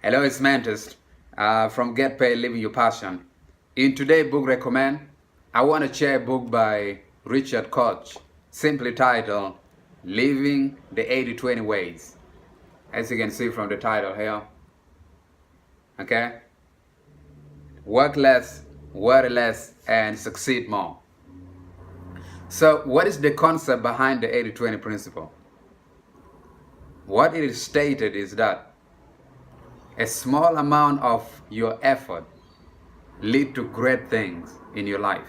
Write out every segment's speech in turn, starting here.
Hello, it's Mentorship from Get Paid Living Your Passion. In today's book recommend, I want to share a book by Richard Koch, simply titled Living the 80-20 Ways. As you can see from the title here, okay? Work less, worry less, and succeed more. So what is the concept behind the 80-20 principle? What it is stated is that a small amount of your effort lead to great things in your life.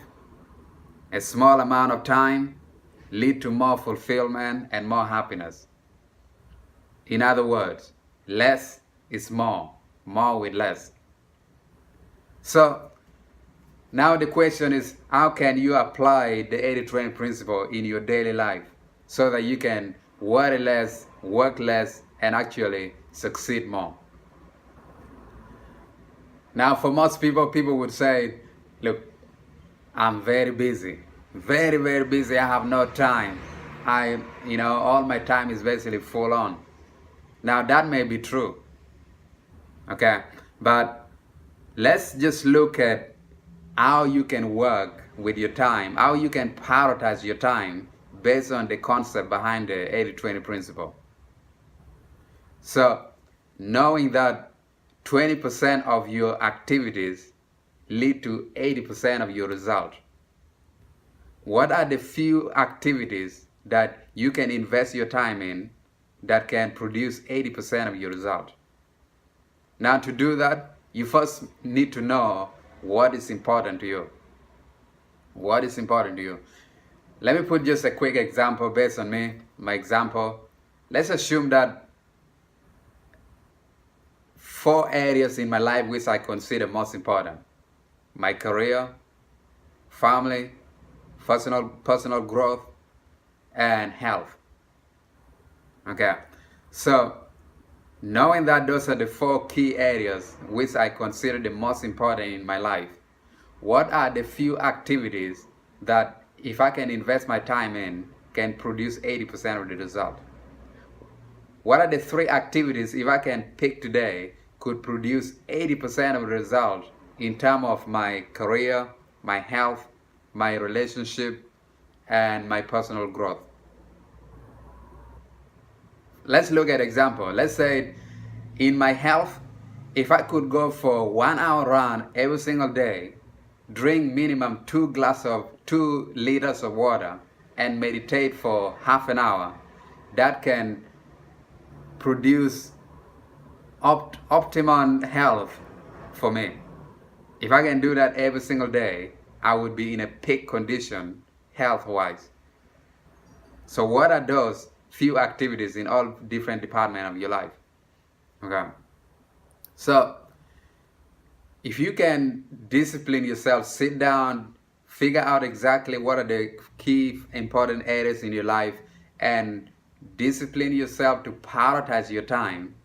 A small amount of time lead to more fulfillment and more happiness. In other words, less is more with less. So now the question is, how can you apply the 80-20 principle in your daily life so that you can worry less, work less, and actually succeed more? Now, for most people would say, look, I'm very busy, very busy. I have no time. All my time is basically full on. Now, that may be true, okay? But let's just look at how you can work with your time, how you can prioritize your time based on the concept behind the 80-20 principle. So, knowing that 20% of your activities lead to 80% of your result. What are the few activities that you can invest your time in that can produce 80% of your result? Now, to do that, you first need to know what is important to you. What is important to you? Let me put just a quick example based on me, my example. Let's assume that 4 areas in my life which I consider most important: my career, family, personal growth, and health. Okay, so knowing that those are the 4 key areas which I consider the most important in my life, what are the few activities that if I can invest my time in can produce 80% of the result? What are the 3 activities, if I can pick today, could produce 80% of the result in terms of my career, my health, my relationship, and my personal growth? Let's look at example. Let's say in my health, if I could go for 1 hour run every single day, drink minimum 2 liters of water, and meditate for half an hour, that can produce optimum health for me. If I can do that every single day, I would be in a peak condition health-wise. So what are those few activities in all different departments of your life? Okay. So if you can discipline yourself, sit down, figure out exactly what are the key important areas in your life, and discipline yourself to prioritize your time,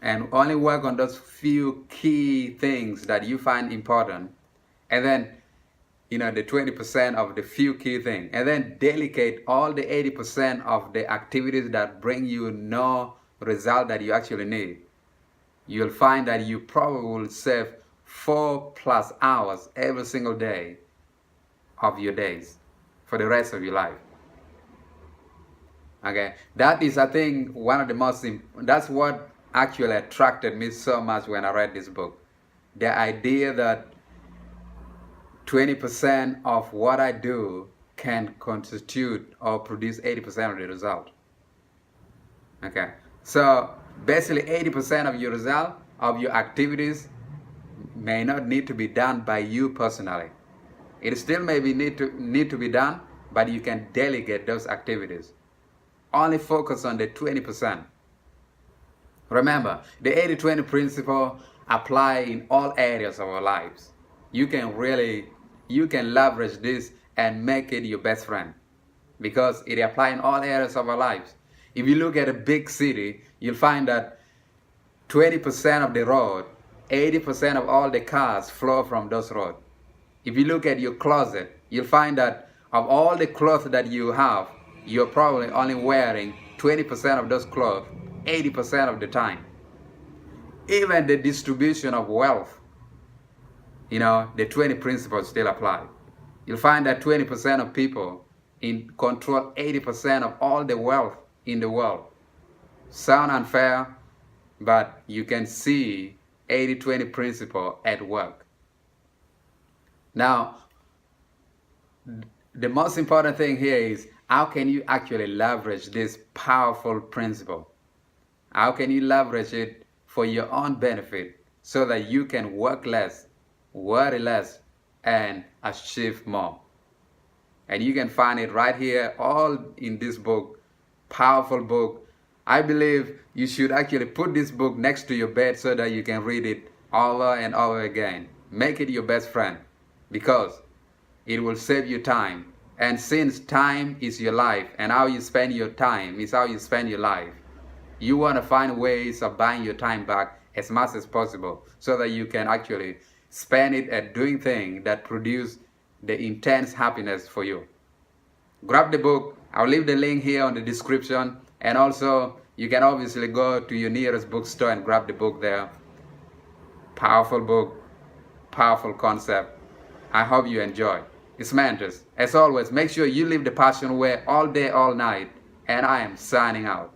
and only work on those few key things that you find important, and then the 20% of the few key things, and then delegate all the 80% of the activities that bring you no result that you actually need. You'll find that you probably will save 4+ hours every single day of your days for the rest of your life. Okay, that is, I think, one of the most, that's what actually attracted me so much when I read this book. The idea that 20% of what I do can constitute or produce 80% of the result. Okay, so basically 80% of your result, of your activities, may not need to be done by you personally. It still maybe need to be done, but you can delegate those activities. Only focus on the 20%. Remember, the 80-20 principle applies in all areas of our lives. You can leverage this and make it your best friend, because it applies in all areas of our lives. If you look at a big city, you'll find that 20% of the road, 80% of all the cars flow from those roads. If you look at your closet, you'll find that of all the clothes that you have, you're probably only wearing 20% of those clothes 80% of the time. Even the distribution of wealth, the 20 principles still apply. You'll find that 20% of people control 80% of all the wealth in the world. Sound unfair, but you can see 80-20 principle at work. Now, the most important thing here is how can you actually leverage this powerful principle? How can you leverage it for your own benefit so that you can work less, worry less, and achieve more? And you can find it right here, all in this book, powerful book. I believe you should actually put this book next to your bed so that you can read it over and over again. Make it your best friend because it will save you time. And since time is your life and how you spend your time is how you spend your life, you want to find ways of buying your time back as much as possible so that you can actually spend it at doing things that produce the intense happiness for you. Grab the book. I'll leave the link here on the description, and also you can obviously go to your nearest bookstore and grab the book there. Powerful book, powerful concept. I hope you enjoy. It's Mentors. As always, make sure you leave the passion away all day, all night, and I am signing out.